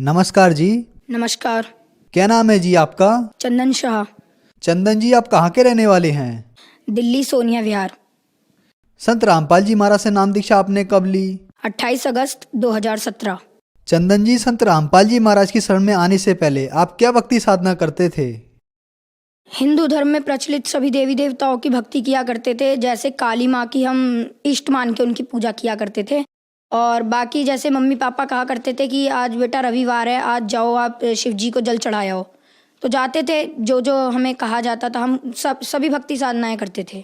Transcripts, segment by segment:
नमस्कार जी। नमस्कार। क्या नाम है जी आपका? चंदन शाह। चंदन जी, आप कहाँ के रहने वाले हैं? दिल्ली सोनिया विहार। संत रामपाल जी महाराज से नाम दीक्षा आपने कब ली? 28 अगस्त 2017। चंदन जी, संत रामपाल जी महाराज की शरण में आने से पहले आप क्या भक्ति साधना करते थे? हिंदू धर्म में प्रचलित सभी देवी देवताओं की भक्ति किया करते थे। जैसे काली माँ की हम इष्ट मान के उनकी पूजा किया करते थे। और बाकी जैसे मम्मी पापा कहा करते थे कि आज बेटा रविवार है, आज जाओ आप शिव जी को जल चढ़ाए आओ, तो जाते थे। जो जो हमें कहा जाता था हम सभी भक्ति साधनाएं करते थे।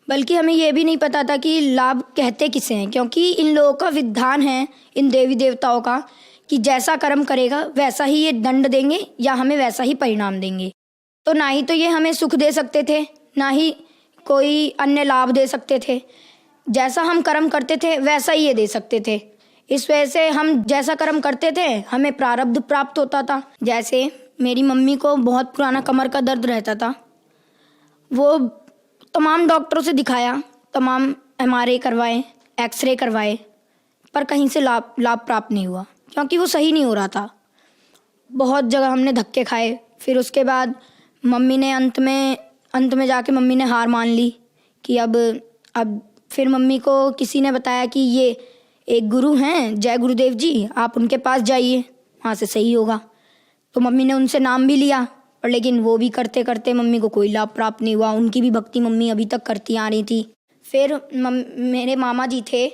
बल्कि हमें ये भी नहीं पता था कि लाभ कहते किसे हैं, क्योंकि इन लोगों का विधान है, इन देवी देवताओं का, कि जैसा कर्म करेगा वैसा ही ये दंड देंगे या हमें वैसा ही परिणाम देंगे। तो ना ही तो ये हमें सुख दे सकते थे, ना ही कोई अन्य लाभ दे सकते थे। जैसा हम कर्म करते थे वैसा ही ये दे सकते थे। इस वजह से हम जैसा कर्म करते थे हमें प्रारब्ध प्राप्त होता था। जैसे मेरी मम्मी को बहुत पुराना कमर का दर्द रहता था। वो तमाम डॉक्टरों से दिखाया, तमाम MRI करवाए, एक्सरे करवाए, पर कहीं से लाभ प्राप्त नहीं हुआ, क्योंकि वो सही नहीं हो रहा था। बहुत जगह हमने धक्के खाए। फिर उसके बाद मम्मी ने अंत में जाके मम्मी ने हार मान ली कि अब फिर मम्मी को किसी ने बताया कि ये एक गुरु हैं, जय गुरुदेव जी, आप उनके पास जाइए, वहाँ से सही होगा। तो मम्मी ने उनसे नाम भी लिया, पर लेकिन वो भी करते करते मम्मी को कोई लाभ प्राप्त नहीं हुआ। उनकी भी भक्ति मम्मी अभी तक करती आ रही थी। फिर मेरे मामा जी थे,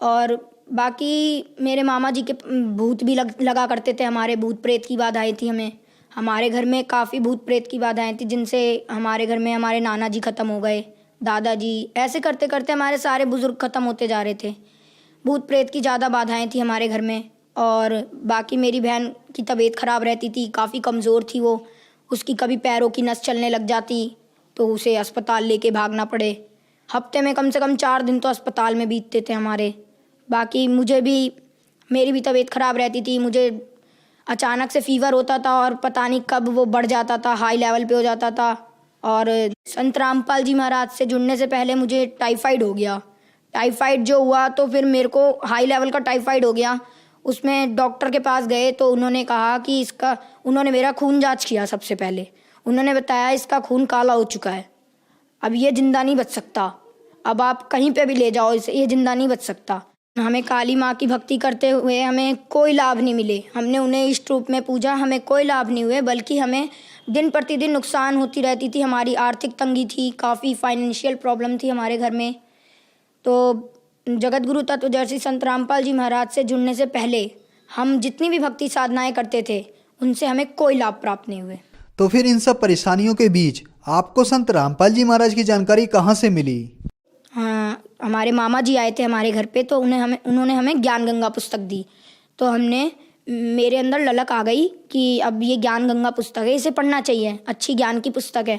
और बाकी मेरे मामा जी के भूत भी लगा करते थे। हमारे भूत प्रेत की बाधाएं थी। हमारे घर में काफ़ी भूत प्रेत की बाधाएं थी, जिनसे हमारे घर में हमारे नाना जी ख़त्म हो गए, दादाजी, ऐसे करते करते हमारे सारे बुज़ुर्ग ख़त्म होते जा रहे थे। भूत प्रेत की ज़्यादा बाधाएं थी हमारे घर में। और बाकी मेरी बहन की तबीयत ख़राब रहती थी, काफ़ी कमज़ोर थी वो। उसकी कभी पैरों की नस चलने लग जाती तो उसे अस्पताल लेके भागना पड़े। हफ्ते में कम से कम 4 दिन तो अस्पताल में बीतते थे हमारे। बाकी मेरी भी तबीयत ख़राब रहती थी। मुझे अचानक से फीवर होता था और पता नहीं कब वो बढ़ जाता था, हाई लेवल पे हो जाता था। और संत रामपाल जी महाराज से जुड़ने से पहले मुझे टाइफाइड हो गया। टाइफाइड जो हुआ तो फिर मेरे को हाई लेवल का टाइफाइड हो गया। उसमें डॉक्टर के पास गए तो उन्होंने कहा कि उन्होंने मेरा खून जांच किया। सबसे पहले उन्होंने बताया इसका खून काला हो चुका है, अब ये ज़िंदा नहीं बच सकता, अब आप कहीं पे भी ले जाओ इसे, ये ज़िंदा नहीं बच सकता। हमें काली माँ की भक्ति करते हुए हमें कोई लाभ नहीं मिले। हमने उन्हें इष्ट रूप में पूजा, हमें कोई लाभ नहीं हुए, बल्कि हमें दिन प्रतिदिन नुकसान होती रहती थी। हमारी आर्थिक तंगी थी, काफ़ी फाइनेंशियल प्रॉब्लम थी हमारे घर में। तो जगत गुरु तत्वदर्शी संत रामपाल जी महाराज से जुड़ने से पहले हम जितनी भी भक्ति साधनाएं करते थे उनसे हमें कोई लाभ प्राप्त नहीं हुए। तो फिर इन सब परेशानियों के बीच आपको संत रामपाल जी महाराज की जानकारी कहाँ से मिली? हाँ, हमारे मामा जी आए थे हमारे घर पे, तो उन्होंने हमें ज्ञान गंगा पुस्तक दी। तो मेरे अंदर ललक आ गई कि अब ये ज्ञान गंगा पुस्तक है, इसे पढ़ना चाहिए, अच्छी ज्ञान की पुस्तक है।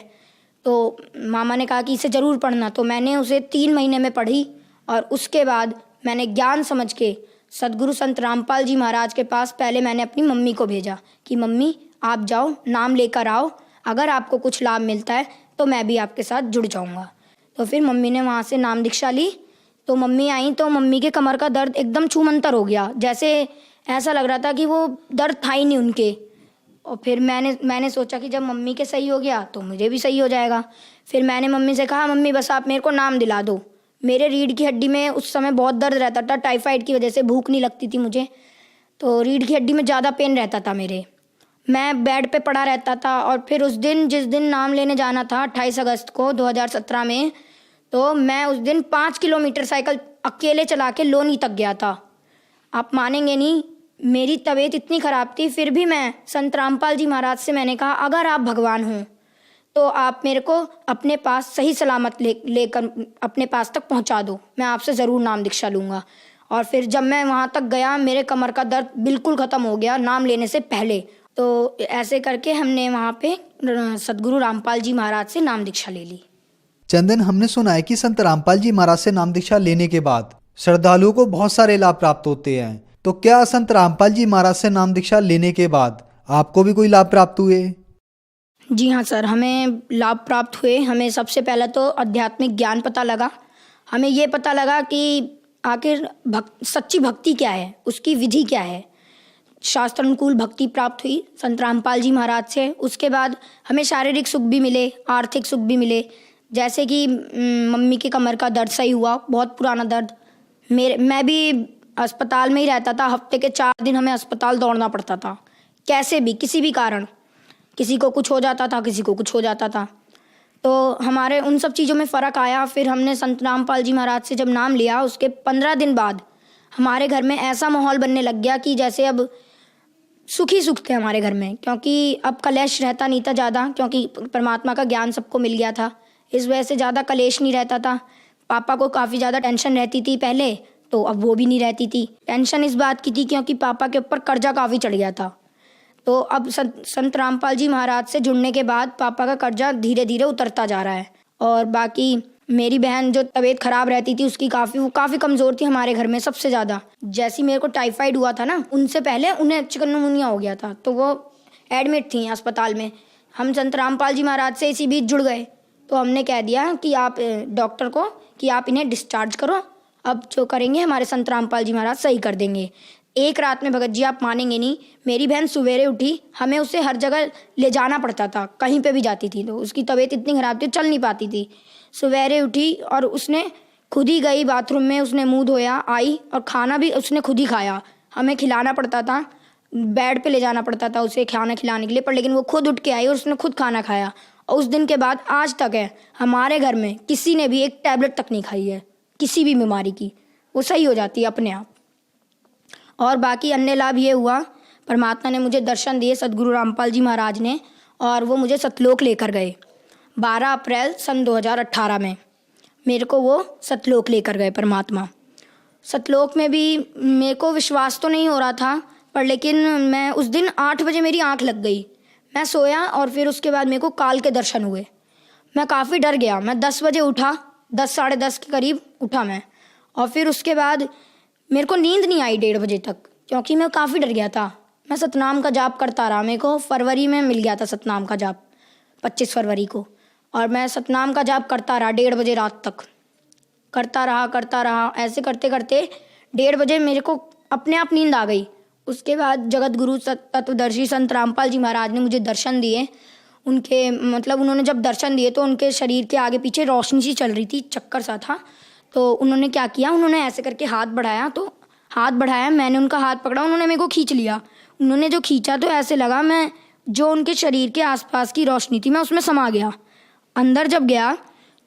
तो मामा ने कहा कि इसे ज़रूर पढ़ना। तो मैंने उसे 3 महीने में पढ़ी, और उसके बाद मैंने ज्ञान समझ के सदगुरु संत रामपाल जी महाराज के पास पहले मैंने अपनी मम्मी को भेजा कि मम्मी आप जाओ, नाम लेकर आओ, अगर आपको कुछ लाभ मिलता है तो मैं भी आपके साथ जुड़ जाऊंगा। तो फिर मम्मी ने वहाँ से नाम दीक्षा ली। तो मम्मी आई तो मम्मी के कमर का दर्द एकदम छूमंतर हो गया, जैसे ऐसा लग रहा था कि वो दर्द था ही नहीं उनके। और फिर मैंने सोचा कि जब मम्मी के सही हो गया तो मुझे भी सही हो जाएगा। फिर मैंने मम्मी से कहा मम्मी बस आप मेरे को नाम दिला दो। मेरे रीढ़ की हड्डी में उस समय बहुत दर्द रहता था, टाइफाइड की वजह से भूख नहीं लगती थी मुझे, तो रीढ़ की हड्डी में ज़्यादा पेन रहता था मेरे। मैं बेड पे पड़ा रहता था। और फिर जिस दिन नाम लेने जाना था 28 अगस्त को 2017 में, तो मैं उस दिन 5 किलोमीटर साइकिल अकेले चला के लोनी तक गया था। आप मानेंगे नहीं, मेरी तबीयत इतनी ख़राब थी, फिर भी मैं संत रामपाल जी महाराज से मैंने कहा अगर आप भगवान हों तो आप मेरे को अपने पास सही सलामत लेकर अपने पास तक पहुंचा दो, मैं आपसे ज़रूर नाम दीक्षा लूँगा। और फिर जब मैं वहाँ तक गया मेरे कमर का दर्द बिल्कुल ख़त्म हो गया नाम लेने से पहले। तो ऐसे करके हमने वहाँ पे सदगुरु रामपाल जी महाराज से नाम दीक्षा ले ली। चंदन, हमने सुना है कि संत रामपाल जी महाराज से नाम दीक्षा लेने के बाद श्रद्धालुओं को बहुत सारे लाभ प्राप्त होते हैं, तो क्या संत रामपाल जी महाराज से नाम दीक्षा लेने के बाद आपको भी कोई लाभ प्राप्त हुए? जी हाँ सर, हमें लाभ प्राप्त हुए। हमें सबसे पहले तो आध्यात्मिक ज्ञान पता लगा। हमें ये पता लगा कि आखिर सच्ची भक्ति क्या है, उसकी विधि क्या है। शास्त्रानुकूल भक्ति प्राप्त हुई संत रामपाल जी महाराज से। उसके बाद हमें शारीरिक सुख भी मिले, आर्थिक सुख भी मिले। जैसे कि मम्मी के कमर का दर्द सही हुआ, बहुत पुराना दर्द। मैं भी अस्पताल में ही रहता था, हफ्ते के 4 दिन हमें अस्पताल दौड़ना पड़ता था, कैसे भी किसी भी कारण। किसी को कुछ हो जाता था, किसी को कुछ हो जाता था। तो हमारे उन सब चीज़ों में फ़र्क आया। फिर हमने संत रामपाल जी महाराज से जब नाम लिया, उसके 15 दिन बाद हमारे घर में ऐसा माहौल बनने लग गया कि जैसे अब सुख ही सुख थे हमारे घर में, क्योंकि अब कलेश रहता नहीं था ज़्यादा, क्योंकि परमात्मा का ज्ञान सबको मिल गया था। इस वजह से ज़्यादा कलेश नहीं रहता था। पापा को काफ़ी ज़्यादा टेंशन रहती थी पहले, तो अब वो भी नहीं रहती थी। टेंशन इस बात की थी क्योंकि पापा के ऊपर कर्जा काफ़ी चढ़ गया था। तो अब संत रामपाल जी महाराज से जुड़ने के बाद पापा का कर्जा धीरे धीरे उतरता जा रहा है। और बाकी मेरी बहन जो तबीयत खराब रहती थी उसकी वो काफ़ी कमज़ोर थी हमारे घर में सबसे ज़्यादा। जैसे मेरे को टाइफाइड हुआ था ना, उनसे पहले उन्हें चिकनगुनिया हो गया था, तो वो एडमिट थी अस्पताल में। हम संत रामपाल जी महाराज से इसी बीच जुड़ गए। तो हमने कह दिया कि आप डॉक्टर को कि आप इन्हें डिस्चार्ज करो, अब जो करेंगे हमारे संत रामपाल जी महाराज सही कर देंगे। एक रात में भगत जी आप मानेंगे नहीं, मेरी बहन सवेरे उठी, हमें उसे हर जगह ले जाना पड़ता था, कहीं पे भी जाती थी तो उसकी तबीयत इतनी ख़राब थी, चल नहीं पाती थी। सवेरे उठी और उसने खुद ही गई बाथरूम में, उसने मुंह धोया, आई और खाना भी उसने खुद ही खाया। हमें खिलाना पड़ता था, बेड पे ले जाना पड़ता था उसे खाना खिलाने के लिए, पर लेकिन वो खुद उठ के आई और उसने खुद खाना खाया। और उस दिन के बाद आज तक है हमारे घर में किसी ने भी एक टैबलेट तक नहीं खाई है किसी भी बीमारी की, वो सही हो जाती है अपने आप। और बाकी अन्य लाभ ये हुआ, परमात्मा ने मुझे दर्शन दिए सदगुरु रामपाल जी महाराज ने, और वो मुझे सतलोक लेकर गए 12 अप्रैल सन 2018 में। मेरे को वो सतलोक लेकर गए परमात्मा। सतलोक में भी मेरे को विश्वास तो नहीं हो रहा था, पर लेकिन मैं उस दिन 8 बजे मेरी आंख लग गई। मैं सोया और फिर उसके बाद मेरे को काल के दर्शन हुए। मैं काफ़ी डर गया। मैं 10 बजे उठा, 10 साढ़े 10 के करीब उठा मैं, और फिर उसके बाद मेरे को नींद नहीं आई 1:30 बजे तक, क्योंकि मैं काफ़ी डर गया था। मैं सतनाम का जाप करता रहा। मेरे को फरवरी में मिल गया था सतनाम का जाप, 25 फरवरी को, और मैं सतनाम का जाप करता रहा 1:30 बजे रात तक, करता रहा। ऐसे करते करते 1:30 बजे मेरे को अपने आप नींद आ गई। उसके बाद जगत गुरु तत्वदर्शी संत रामपाल जी महाराज ने मुझे दर्शन दिए। उनके मतलब उन्होंने जब दर्शन दिए तो उनके शरीर के आगे पीछे रोशनी सी चल रही थी, चक्कर सा था। तो उन्होंने क्या किया, उन्होंने ऐसे करके हाथ बढ़ाया, तो हाथ बढ़ाया, मैंने उनका हाथ पकड़ा, उन्होंने मेरे को खींच लिया। उन्होंने जो खींचा तो ऐसे लगा मैं जो उनके शरीर के आसपास की रोशनी थी मैं उसमें समा गया। अंदर जब गया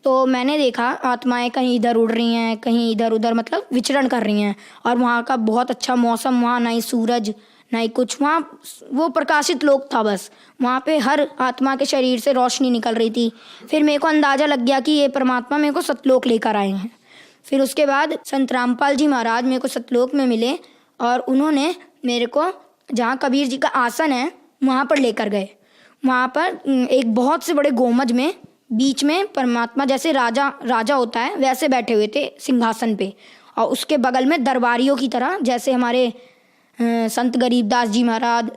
तो मैंने देखा आत्माएं कहीं इधर उड़ रही हैं, कहीं इधर उधर मतलब विचरण कर रही हैं, और वहाँ का बहुत अच्छा मौसम, वहाँ ना ही सूरज ना ही कुछ, वहाँ वो प्रकाशित लोक था बस। वहाँ पे हर आत्मा के शरीर से रोशनी निकल रही थी। फिर मेरे को अंदाज़ा लग गया कि ये परमात्मा मेरे को सतलोक लेकर आए हैं। फिर उसके बाद संत रामपाल जी महाराज मेरे को सतलोक में मिले, और उन्होंने मेरे को जहाँ कबीर जी का आसन है वहाँ पर लेकर गए। वहाँ पर एक बहुत से बड़े गोमज में बीच में परमात्मा जैसे राजा होता है वैसे बैठे हुए थे सिंहासन पे, और उसके बगल में दरबारियों की तरह, जैसे हमारे संत गरीबदास जी महाराज,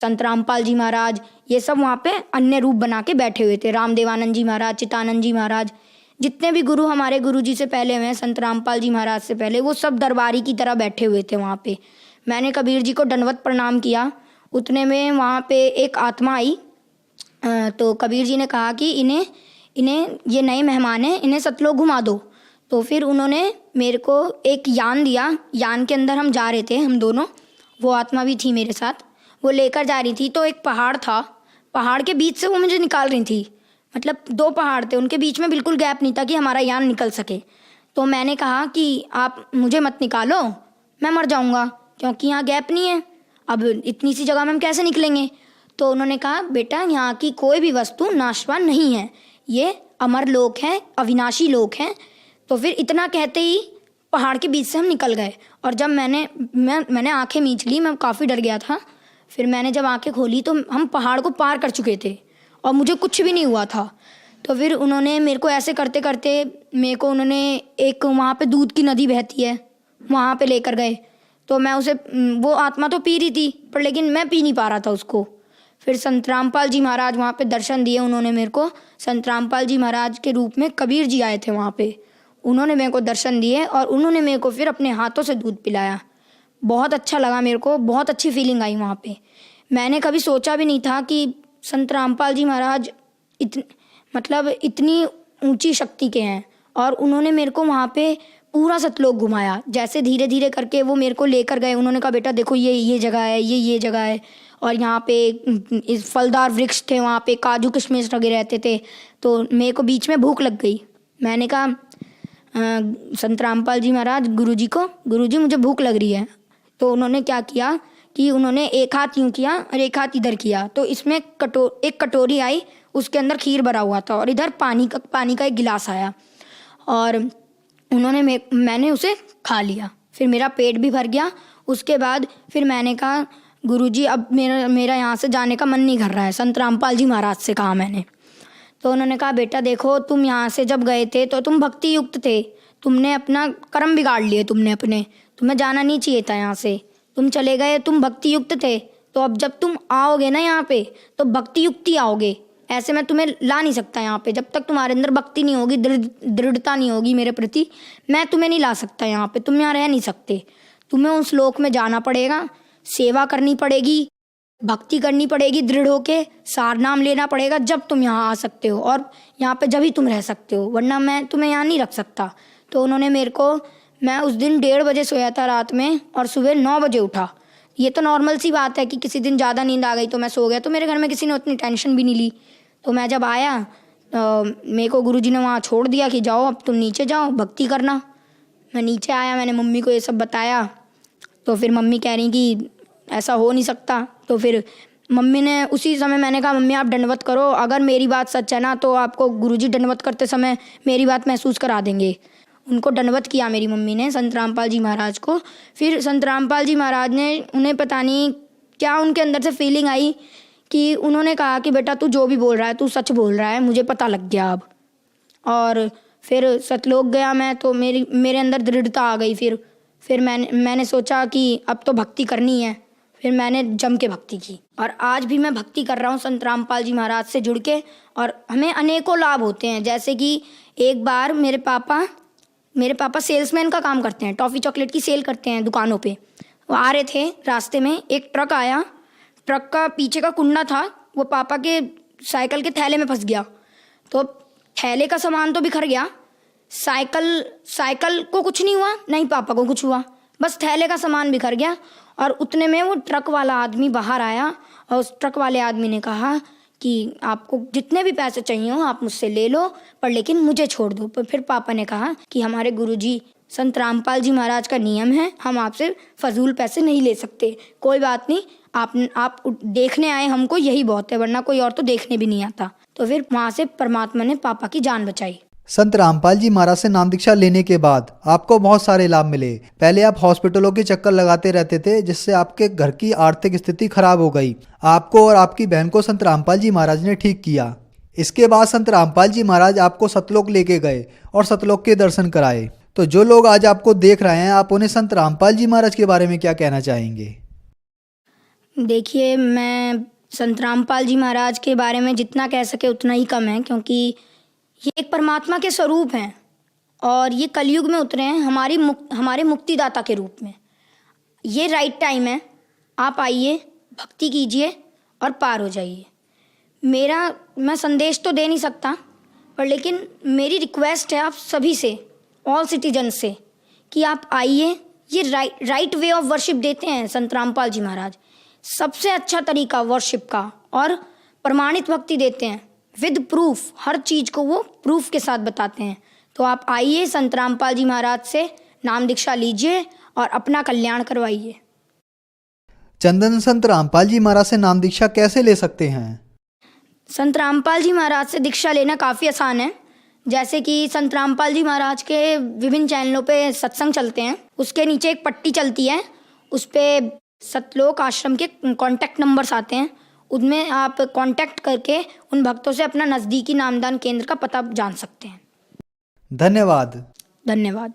संत रामपाल जी महाराज, ये सब वहाँ पे अन्य रूप बना के बैठे हुए थे। रामदेवानंद जी महाराज, चितानंद जी महाराज, जितने भी गुरु हमारे गुरु जी से पहले हुए हैं, संत रामपाल जी महाराज से पहले, वो सब दरबारी की तरह बैठे हुए थे वहाँ पे। मैंने कबीर जी को दंडवत प्रणाम किया। उतने में वहाँ पे एक आत्मा आई, तो कबीर जी ने कहा कि इन्हें ये नए मेहमान हैं, इन्हें सतलोक घुमा दो। तो फिर उन्होंने मेरे को एक यान दिया। यान के अंदर हम जा रहे थे, हम दोनों, वो आत्मा भी थी मेरे साथ, वो लेकर जा रही थी। तो एक पहाड़ था, पहाड़ के बीच से वो मुझे निकाल रही थी। मतलब 2 पहाड़ थे, उनके बीच में बिल्कुल गैप नहीं था कि हमारा यान निकल सके। तो मैंने कहा कि आप मुझे मत निकालो, मैं मर जाऊंगा, क्योंकि यहाँ गैप नहीं है, अब इतनी सी जगह में हम कैसे निकलेंगे। तो उन्होंने कहा बेटा यहाँ की कोई भी वस्तु नाशवान नहीं है, ये अमर लोक है, अविनाशी लोक है। तो फिर इतना कहते ही पहाड़ के बीच से हम निकल गए। और जब मैंने आंखें मींच ली, मैं काफ़ी डर गया था। फिर मैंने जब आंखें खोली तो हम पहाड़ को पार कर चुके थे और मुझे कुछ भी नहीं हुआ था। तो फिर उन्होंने मेरे को ऐसे करते करते मेरे को उन्होंने एक वहाँ पे दूध की नदी बहती है वहाँ पे लेकर गए। तो मैं उसे, वो आत्मा तो पी रही थी पर लेकिन मैं पी नहीं पा रहा था उसको। फिर संत रामपाल जी महाराज वहाँ पे दर्शन दिए उन्होंने मेरे को। संत रामपाल जी महाराज के रूप में कबीर जी आए थे वहाँ पे, उन्होंने मेरे को दर्शन दिए और उन्होंने मेरे को फिर अपने हाथों से दूध पिलाया। बहुत अच्छा लगा मेरे को, बहुत अच्छी फीलिंग आई वहाँ पे। मैंने कभी सोचा भी नहीं था कि संत रामपाल जी महाराज इतनी ऊंची शक्ति के हैं। और उन्होंने मेरे को वहाँ पे पूरा सतलोक घुमाया। जैसे धीरे धीरे करके वो मेरे को लेकर गए, उन्होंने कहा बेटा देखो ये जगह है, ये जगह है, और यहाँ पे इस फलदार वृक्ष थे, वहाँ पे काजू किशमिश लगे रहते थे। तो मेरे को बीच में भूख लग गई। मैंने कहा संत रामपाल जी महाराज गुरुजी मुझे भूख लग रही है। तो उन्होंने क्या किया कि उन्होंने एक हाथ यूँ किया और एक हाथ इधर किया, तो इसमें एक कटोरी आई, उसके अंदर खीर भरा हुआ था, और इधर पानी का एक गिलास आया, और उन्होंने मैंने उसे खा लिया। फिर मेरा पेट भी भर गया। उसके बाद फिर मैंने कहा गुरुजी अब मेरा यहाँ से जाने का मन नहीं कर रहा है। संत रामपाल जी महाराज से कहा मैंने। तो उन्होंने कहा बेटा देखो तुम यहाँ से जब गए थे तो तुम भक्ति युक्त थे, तुमने अपना कर्म बिगाड़ लिए, तुम्हें जाना नहीं चाहिए था यहाँ से, तुम चले गए, तुम भक्ति युक्त थे। तो अब जब तुम आओगे ना यहाँ पे तो भक्ति युक्त ही आओगे, ऐसे मैं तुम्हें ला नहीं सकता यहाँ पे। जब तक तुम्हारे अंदर भक्ति नहीं होगी, दृढ़ता नहीं होगी मेरे प्रति, मैं तुम्हें नहीं ला सकता यहाँ पे, तुम यहाँ रह नहीं सकते। तुम्हें उस लोक में जाना पड़ेगा, सेवा करनी पड़ेगी, भक्ति करनी पड़ेगी, दृढ़ होके सार नाम लेना पड़ेगा, जब तुम यहाँ आ सकते हो, और यहाँ पे जब ही तुम रह सकते हो, वरना मैं तुम्हें यहाँ नहीं रख सकता। तो उन्होंने मैं उस दिन 1:30 बजे सोया था रात में, और सुबह 9 बजे उठा। ये तो नॉर्मल सी बात है कि किसी दिन ज़्यादा नींद आ गई तो मैं सो गया, तो मेरे घर में किसी ने उतनी टेंशन भी नहीं ली। तो मैं जब आया मेरे को गुरुजी ने वहाँ छोड़ दिया कि जाओ अब तुम नीचे जाओ, भक्ति करना। मैं नीचे आया, मैंने मम्मी को ये सब बताया। तो फिर मम्मी कह रही कि ऐसा हो नहीं सकता। तो फिर मम्मी ने उसी समय, मैंने कहा मम्मी आप दंडवत करो, अगर मेरी बात सच है ना तो आपको गुरुजी दंडवत करते समय मेरी बात महसूस करा देंगे। उनको दंडवत किया मेरी मम्मी ने, संत रामपाल जी महाराज को। फिर संत रामपाल जी महाराज ने, उन्हें पता नहीं क्या उनके अंदर से फीलिंग आई कि उन्होंने कहा कि बेटा तू जो भी बोल रहा है तू सच बोल रहा है, मुझे पता लग गया अब। और फिर सतलोक गया मैं, तो मेरे अंदर दृढ़ता आ गई। फिर मैंने सोचा कि अब तो भक्ति करनी है। फिर मैंने जम के भक्ति की, और आज भी मैं भक्ति कर रहा हूँ संत रामपाल जी महाराज से जुड़ के। और हमें अनेकों लाभ होते हैं। जैसे कि एक बार मेरे पापा सेल्समैन का काम करते हैं, टॉफ़ी चॉकलेट की सेल करते हैं दुकानों पे। वो आ रहे थे, रास्ते में एक ट्रक आया, ट्रक का पीछे का कुंडा था वो पापा के साइकिल के थैले में फंस गया। तो थैले का सामान तो बिखर गया, साइकिल को कुछ नहीं हुआ, नहीं पापा को कुछ हुआ, बस थैले का सामान बिखर गया। और उतने में वो ट्रक वाला आदमी बाहर आया, और उस ट्रक वाले आदमी ने कहा कि आपको जितने भी पैसे चाहिए हो आप मुझसे ले लो, पर लेकिन मुझे छोड़ दो। पर फिर पापा ने कहा कि हमारे गुरुजी संत रामपाल जी महाराज का नियम है, हम आपसे फजूल पैसे नहीं ले सकते। कोई बात नहीं, आप देखने आए, हमको यही बहुत है, वरना कोई और तो देखने भी नहीं आता। तो फिर वहाँ से परमात्मा ने पापा की जान बचाई। संत रामपाल जी महाराज से नाम दीक्षा लेने के बाद आपको बहुत सारे लाभ मिले। पहले आप हॉस्पिटलों के चक्कर लगाते रहते थे, जिससे आपके घर की आर्थिक स्थिति खराब हो गई। आपको और आपकी बहन को संत रामपाल जी महाराज ने ठीक किया। इसके बाद संत रामपाल जी महाराज आपको सतलोक लेके गए और सतलोक के दर्शन कराए। तो जो लोग आज आपको देख रहे हैं, आप उन्हें संत रामपाल जी महाराज के बारे में क्या कहना चाहेंगे? देखिए, मैं संत रामपाल जी महाराज के बारे में जितना कह सके उतना ही कम है, क्योंकि ये एक परमात्मा के स्वरूप हैं और ये कलयुग में उतरे हैं हमारे मुक्तिदाता के रूप में। ये राइट टाइम है, आप आइए, भक्ति कीजिए और पार हो जाइए। मैं संदेश तो दे नहीं सकता, पर लेकिन मेरी रिक्वेस्ट है आप सभी से, ऑल सिटीजन से, कि आप आइए। ये राइट वे ऑफ वर्शिप देते हैं संत रामपाल जी महाराज, सबसे अच्छा तरीका वर्शिप का, और प्रमाणित भक्ति देते हैं विद प्रूफ। हर चीज़ को वो प्रूफ के साथ बताते हैं। तो आप आइए, संत रामपाल जी महाराज से नाम दीक्षा लीजिए और अपना कल्याण करवाइए। चंदन, संत रामपाल जी महाराज से नाम दीक्षा कैसे ले सकते हैं? संत रामपाल जी महाराज से दीक्षा लेना काफ़ी आसान है। जैसे कि संत रामपाल जी महाराज के विभिन्न चैनलों पे सत्संग चलते हैं, उसके नीचे एक पट्टी चलती है, उस पर सतलोक आश्रम के कॉन्टैक्ट नंबर्स आते हैं। उनमें आप कांटेक्ट करके उन भक्तों से अपना नज़दीकी नामदान केंद्र का पता जान सकते हैं। धन्यवाद। धन्यवाद।